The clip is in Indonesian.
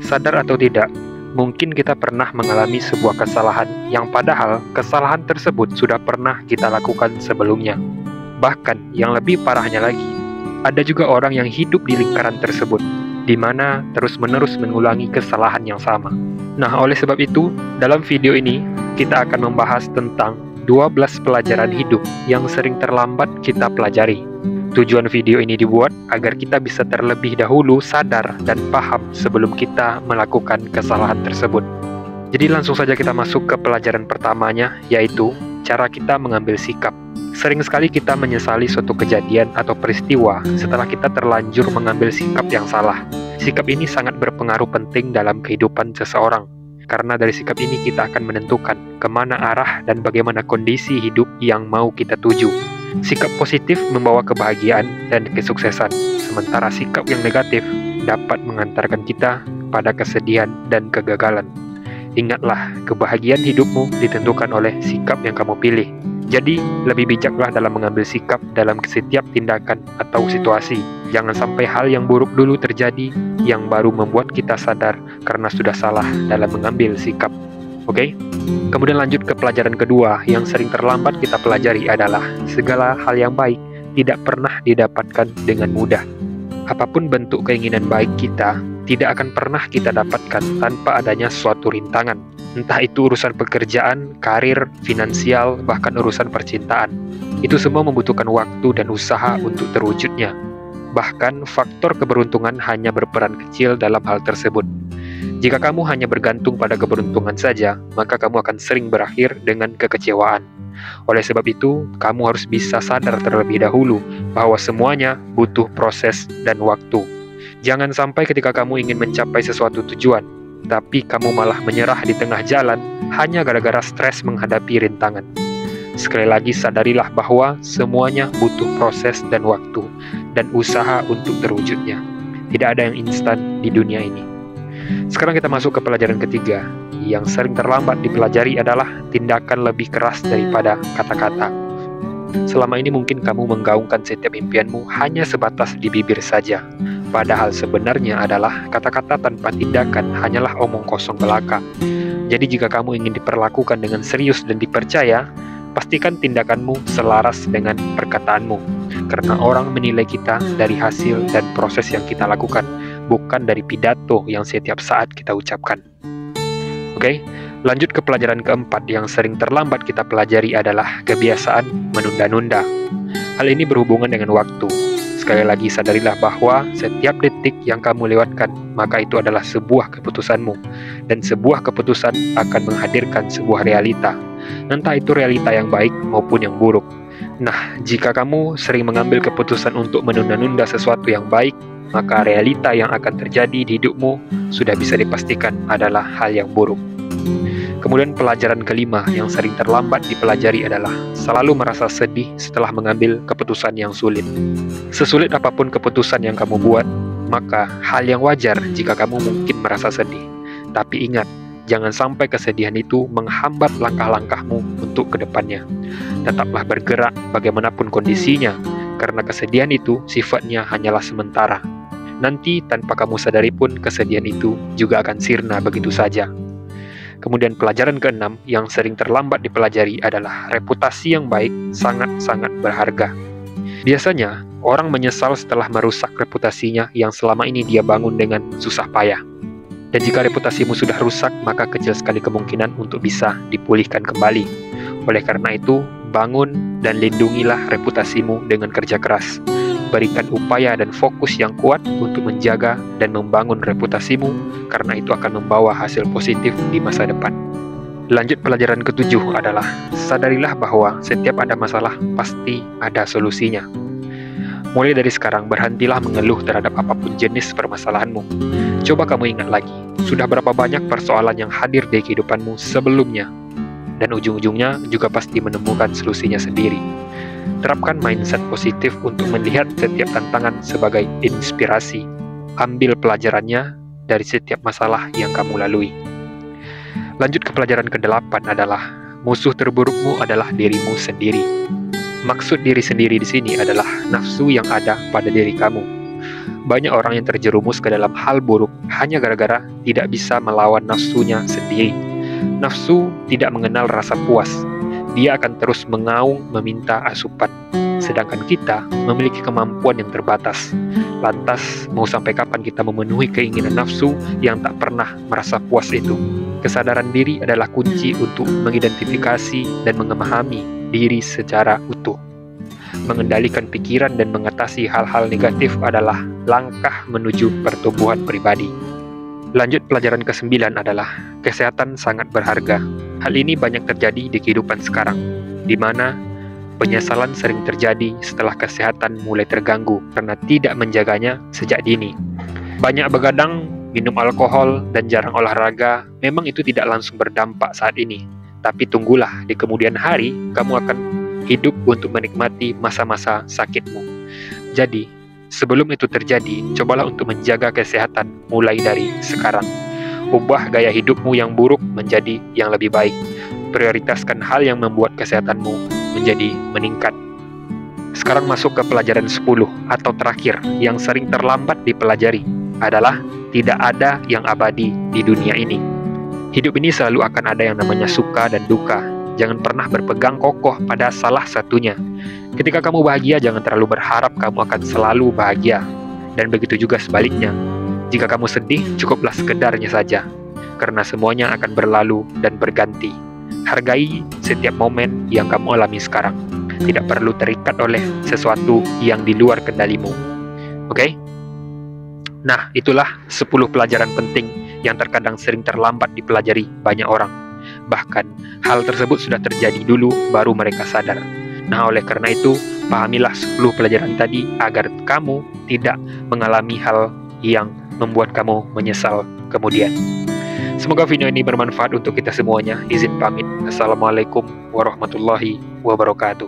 Sadar atau tidak, mungkin kita pernah mengalami sebuah kesalahan yang padahal kesalahan tersebut sudah pernah kita lakukan sebelumnya. Bahkan yang lebih parahnya lagi, ada juga orang yang hidup di lingkaran tersebut, di mana terus-menerus mengulangi kesalahan yang sama. Nah, oleh sebab itu, dalam video ini, kita akan membahas tentang 12 pelajaran hidup yang sering terlambat kita pelajari. Tujuan video ini dibuat agar kita bisa terlebih dahulu sadar dan paham sebelum kita melakukan kesalahan tersebut. Jadi langsung saja kita masuk ke pelajaran pertamanya, yaitu cara kita mengambil sikap. Sering sekali kita menyesali suatu kejadian atau peristiwa setelah kita terlanjur mengambil sikap yang salah. Sikap ini sangat berpengaruh penting dalam kehidupan seseorang, karena dari sikap ini kita akan menentukan kemana arah dan bagaimana kondisi hidup yang mau kita tuju. Sikap positif membawa kebahagiaan dan kesuksesan, sementara sikap yang negatif dapat mengantarkan kita pada kesedihan dan kegagalan. Ingatlah, kebahagiaan hidupmu ditentukan oleh sikap yang kamu pilih. Jadi, lebih bijaklah dalam mengambil sikap dalam setiap tindakan atau situasi. Jangan sampai hal yang buruk dulu terjadi, yang baru membuat kita sadar karena sudah salah dalam mengambil sikap. Oke? Kemudian lanjut ke pelajaran kedua yang sering terlambat kita pelajari adalah segala hal yang baik tidak pernah didapatkan dengan mudah. Apapun bentuk keinginan baik kita, tidak akan pernah kita dapatkan tanpa adanya suatu rintangan. Entah itu urusan pekerjaan, karir, finansial, bahkan urusan percintaan. Itu semua membutuhkan waktu dan usaha untuk terwujudnya. Bahkan faktor keberuntungan hanya berperan kecil dalam hal tersebut. Jika kamu hanya bergantung pada keberuntungan saja, maka kamu akan sering berakhir dengan kekecewaan. Oleh sebab itu, kamu harus bisa sadar terlebih dahulu bahwa semuanya butuh proses dan waktu. Jangan sampai ketika kamu ingin mencapai sesuatu tujuan, tapi kamu malah menyerah di tengah jalan hanya gara-gara stres menghadapi rintangan. Sekali lagi sadarilah bahwa semuanya butuh proses dan waktu, dan usaha untuk terwujudnya. Tidak ada yang instan di dunia ini. Sekarang kita masuk ke pelajaran ketiga. Yang sering terlambat dipelajari adalah tindakan lebih keras daripada kata-kata. Selama ini mungkin kamu menggaungkan setiap impianmu hanya sebatas di bibir saja. Padahal sebenarnya adalah kata-kata tanpa tindakan hanyalah omong kosong belaka. Jadi jika kamu ingin diperlakukan dengan serius dan dipercaya, pastikan tindakanmu selaras dengan perkataanmu. Karena orang menilai kita dari hasil dan proses yang kita lakukan, bukan dari pidato yang setiap saat kita ucapkan. Oke, lanjut ke pelajaran keempat yang sering terlambat kita pelajari adalah kebiasaan menunda-nunda. Hal ini berhubungan dengan waktu. Sekali lagi sadarilah bahwa setiap detik yang kamu lewatkan, maka itu adalah sebuah keputusanmu. Dan sebuah keputusan akan menghadirkan sebuah realita. Entah itu realita yang baik maupun yang buruk. Nah, jika kamu sering mengambil keputusan untuk menunda-nunda sesuatu yang baik, maka realita yang akan terjadi di hidupmu sudah bisa dipastikan adalah hal yang buruk. Kemudian pelajaran kelima yang sering terlambat dipelajari adalah selalu merasa sedih setelah mengambil keputusan yang sulit. Sesulit apapun keputusan yang kamu buat, maka hal yang wajar jika kamu mungkin merasa sedih. Tapi ingat, jangan sampai kesedihan itu menghambat langkah-langkahmu untuk kedepannya. Tetaplah bergerak bagaimanapun kondisinya, karena kesedihan itu sifatnya hanyalah sementara. Nanti tanpa kamu sadari pun kesedihan itu juga akan sirna begitu saja. Kemudian pelajaran keenam yang sering terlambat dipelajari adalah reputasi yang baik sangat-sangat berharga. Biasanya, orang menyesal setelah merusak reputasinya yang selama ini dia bangun dengan susah payah. Dan jika reputasimu sudah rusak, maka kecil sekali kemungkinan untuk bisa dipulihkan kembali. Oleh karena itu, bangun dan lindungilah reputasimu dengan kerja keras. Berikan upaya dan fokus yang kuat untuk menjaga dan membangun reputasimu, karena itu akan membawa hasil positif di masa depan. Lanjut pelajaran ketujuh adalah sadarilah bahwa setiap ada masalah pasti ada solusinya. Mulai dari sekarang berhentilah mengeluh terhadap apapun jenis permasalahanmu. Coba kamu ingat lagi, sudah berapa banyak persoalan yang hadir di kehidupanmu sebelumnya, dan ujung-ujungnya juga pasti menemukan solusinya sendiri. Terapkan mindset positif untuk melihat setiap tantangan sebagai inspirasi. Ambil pelajarannya dari setiap masalah yang kamu lalui. Lanjut ke pelajaran ke-8 adalah musuh terburukmu adalah dirimu sendiri. Maksud diri sendiri di sini adalah nafsu yang ada pada diri kamu. Banyak orang yang terjerumus ke dalam hal buruk hanya gara-gara tidak bisa melawan nafsunya sendiri. Nafsu tidak mengenal rasa puas. Dia akan terus mengaung meminta asupan. Sedangkan kita memiliki kemampuan yang terbatas. Lantas, mau sampai kapan kita memenuhi keinginan nafsu yang tak pernah merasa puas itu? Kesadaran diri adalah kunci untuk mengidentifikasi dan memahami diri secara utuh. Mengendalikan pikiran dan mengatasi hal-hal negatif adalah langkah menuju pertumbuhan pribadi. Lanjut pelajaran ke-9 adalah kesehatan sangat berharga. Hal ini banyak terjadi di kehidupan sekarang, di mana penyesalan sering terjadi setelah kesehatan mulai terganggu karena tidak menjaganya sejak dini. Banyak begadang, minum alkohol, dan jarang olahraga, memang itu tidak langsung berdampak saat ini. Tapi tunggulah, di kemudian hari, kamu akan hidup untuk menikmati masa-masa sakitmu. Jadi, sebelum itu terjadi, cobalah untuk menjaga kesehatan mulai dari sekarang. Ubah gaya hidupmu yang buruk menjadi yang lebih baik. Prioritaskan hal yang membuat kesehatanmu menjadi meningkat. Sekarang masuk ke pelajaran 10 atau terakhir yang sering terlambat dipelajari adalah tidak ada yang abadi di dunia ini. Hidup ini selalu akan ada yang namanya suka dan duka. Jangan pernah berpegang kokoh pada salah satunya. Ketika kamu bahagia, jangan terlalu berharap kamu akan selalu bahagia. Dan begitu juga sebaliknya. Jika kamu sedih, cukuplah sekedarnya saja. Karena semuanya akan berlalu dan berganti. Hargai setiap momen yang kamu alami sekarang. Tidak perlu terikat oleh sesuatu yang di luar kendalimu. Oke? Nah, itulah 10 pelajaran penting yang terkadang sering terlambat dipelajari banyak orang. Bahkan, hal tersebut sudah terjadi dulu baru mereka sadar. Nah, oleh karena itu, pahamilah 10 pelajaran tadi agar kamu tidak mengalami hal yang membuat kamu menyesal kemudian. Semoga video ini bermanfaat untuk kita semuanya. Izin pamit. Assalamualaikum warahmatullahi wabarakatuh.